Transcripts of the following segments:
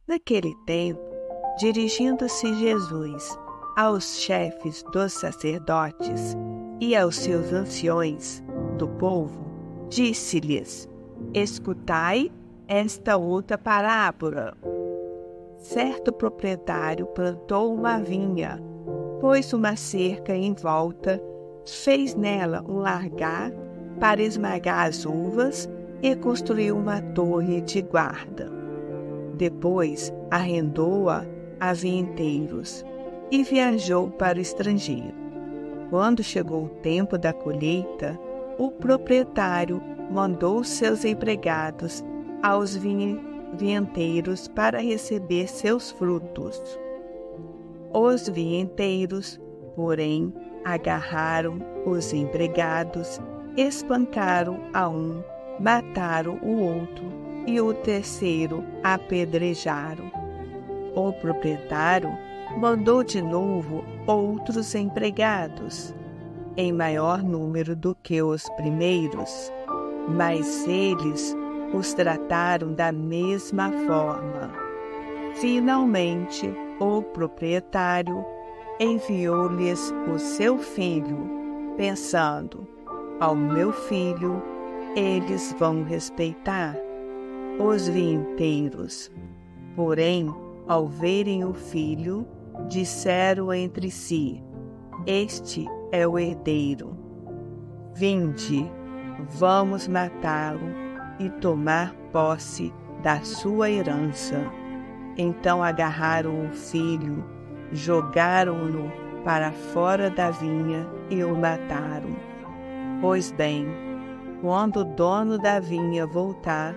Naquele tempo, dirigindo-se Jesus aos chefes dos sacerdotes e aos seus anciões do povo, disse-lhes: escutai esta outra parábola. Certo proprietário plantou uma vinha, pôs uma cerca em volta, fez nela um largar para esmagar as uvas e construiu uma torre de guarda. Depois arrendou-a a vinheteiros e viajou para o estrangeiro. Quando chegou o tempo da colheita, o proprietário mandou seus empregados aos vinheteiros para receber seus frutos. Os vinheteiros, porém, agarraram os empregados, espancaram a um, mataram o outro e o terceiro apedrejaram. O proprietário mandou de novo outros empregados, em maior número do que os primeiros, mas eles os trataram da mesma forma. Finalmente, o proprietário enviou-lhes o seu filho, pensando: ao meu filho eles vão respeitar. Os vinheteiros, porém, ao verem o filho, disseram entre si: este é o herdeiro. Vinde, vamos matá-lo e tomar posse da sua herança. Então agarraram o filho, jogaram-no para fora da vinha e o mataram. Pois bem, quando o dono da vinha voltar,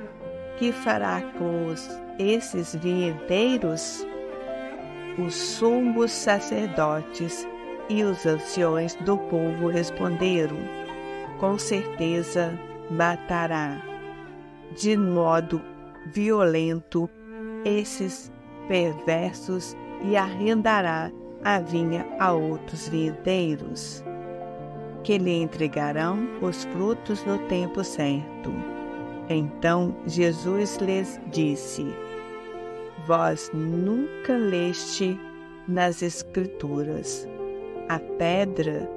que fará com esses vinheteiros? Os sumos sacerdotes e os anciões do povo responderam: com certeza matará de modo violento esses perversos e arrendará a vinha a outros vinheteiros, que lhe entregarão os frutos no tempo certo. Então Jesus lhes disse: vós nunca leste nas Escrituras: a pedra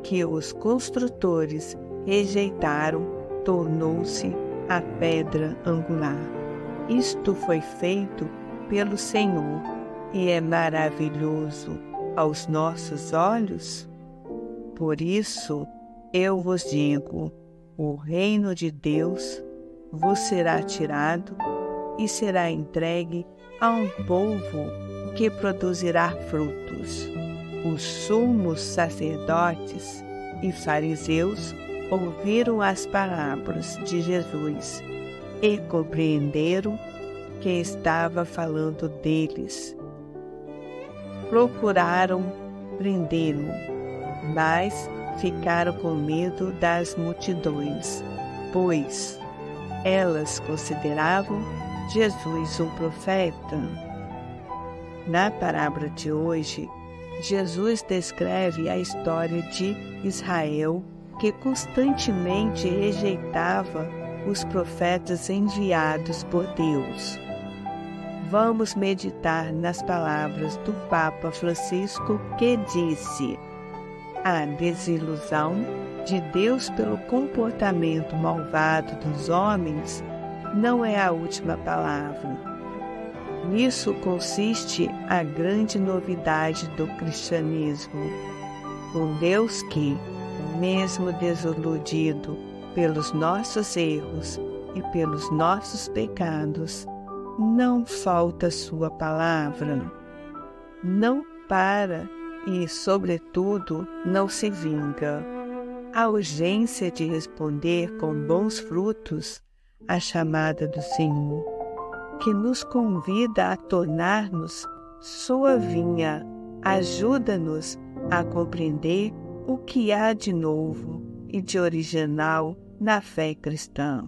que os construtores rejeitaram tornou-se a pedra angular. Isto foi feito pelo Senhor e é maravilhoso aos nossos olhos? Por isso eu vos digo: o reino de Deus vos será tirado e será entregue a um povo que produzirá frutos. Os sumos sacerdotes e fariseus ouviram as palavras de Jesus e compreenderam que estava falando deles. Procuraram prendê-lo, mas ficaram com medo das multidões, pois elas consideravam Jesus um profeta. Na parábola de hoje, Jesus descreve a história de Israel, que constantemente rejeitava os profetas enviados por Deus. Vamos meditar nas palavras do Papa Francisco, que disse: a desilusão de Deus pelo comportamento malvado dos homens não é a última palavra. Nisso consiste a grande novidade do cristianismo. Um Deus que, mesmo desiludido pelos nossos erros e pelos nossos pecados, não falta sua palavra, não para e, sobretudo, não se vinga. A urgência de responder com bons frutos à chamada do Senhor, que nos convida a tornar-nos sua vinha, ajuda-nos a compreender o que há de novo e de original na fé cristã.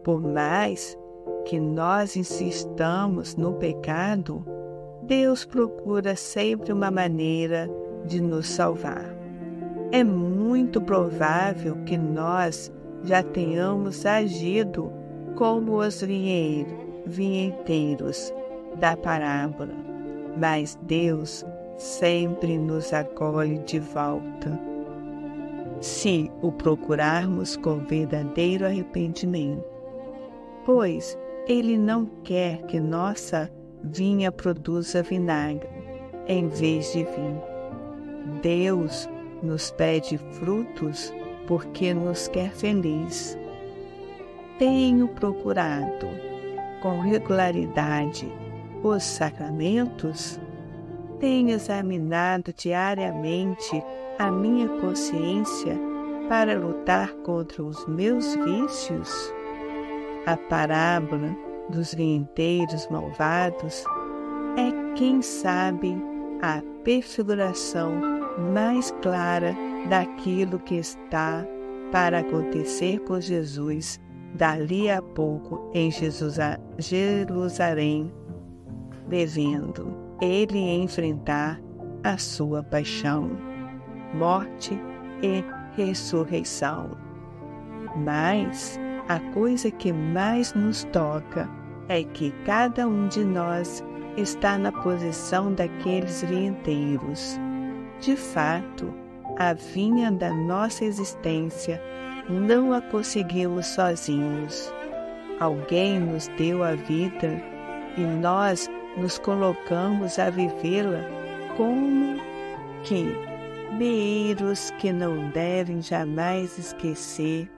Por mais que nós insistamos no pecado, Deus procura sempre uma maneira de nos salvar. É muito provável que nós já tenhamos agido como os vinheteiros, da parábola, mas Deus sempre nos acolhe de volta, se o procurarmos com verdadeiro arrependimento, pois Ele não quer que nossa vinha produza vinagre em vez de vinho. Deus nos pede frutos porque nos quer feliz. Tenho procurado com regularidade os sacramentos? Tenho examinado diariamente a minha consciência para lutar contra os meus vícios? A parábola dos vinteiros malvados é, quem sabe, a prefiguração mais clara daquilo que está para acontecer com Jesus dali a pouco em Jerusalém, devendo ele enfrentar a sua paixão, morte e ressurreição. Mas a coisa que mais nos toca é que cada um de nós está na posição daqueles vinteiros. De fato, a vinha da nossa existência não a conseguimos sozinhos. Alguém nos deu a vida e nós nos colocamos a vivê-la como que meeiros que não devem jamais esquecer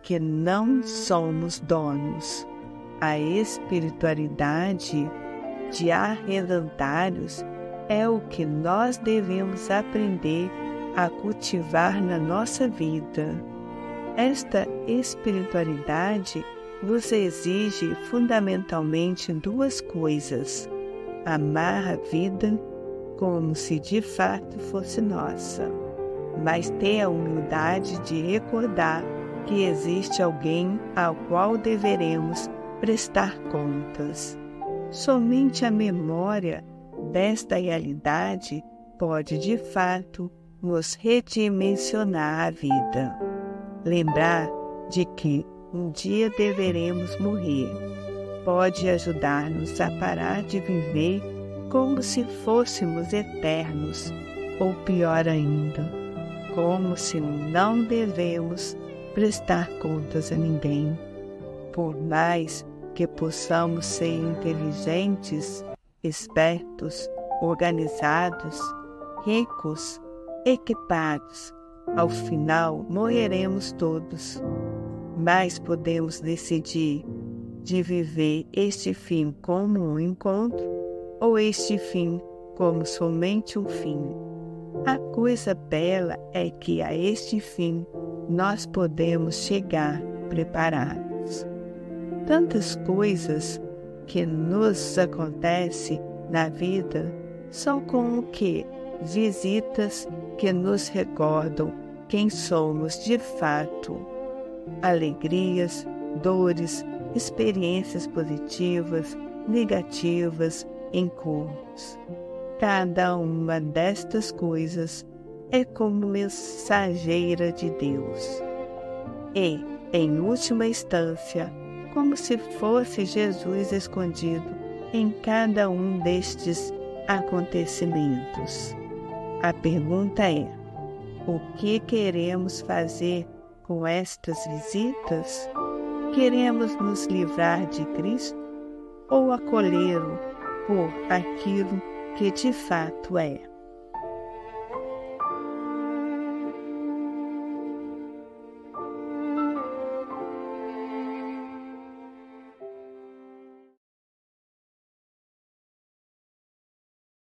que não somos donos. A espiritualidade de arredantários é o que nós devemos aprender a cultivar na nossa vida. Esta espiritualidade nos exige fundamentalmente duas coisas: amar a vida como se de fato fosse nossa, mas ter a humildade de recordar que existe alguém ao qual deveremos prestar contas. Somente a memória desta realidade pode de fato nos redimensionar a vida. Lembrar de que um dia deveremos morrer pode ajudar-nos a parar de viver como se fôssemos eternos, ou pior ainda, como se não devemos prestar contas a ninguém. Por mais que possamos ser inteligentes, espertos, organizados, ricos, equipados, ao final morreremos todos. Mas podemos decidir de viver este fim como um encontro ou este fim como somente um fim. A coisa bela é que a este fim nós podemos chegar preparados. Tantas coisas que nos acontecem na vida são como que visitas que nos recordam quem somos de fato. Alegrias, dores, experiências positivas, negativas, encontros. Cada uma destas coisas é como mensageira de Deus. E, em última instância, como se fosse Jesus escondido em cada um destes acontecimentos. A pergunta é: o que queremos fazer com estas visitas? Queremos nos livrar de Cristo ou acolhê-lo por aquilo que de fato é?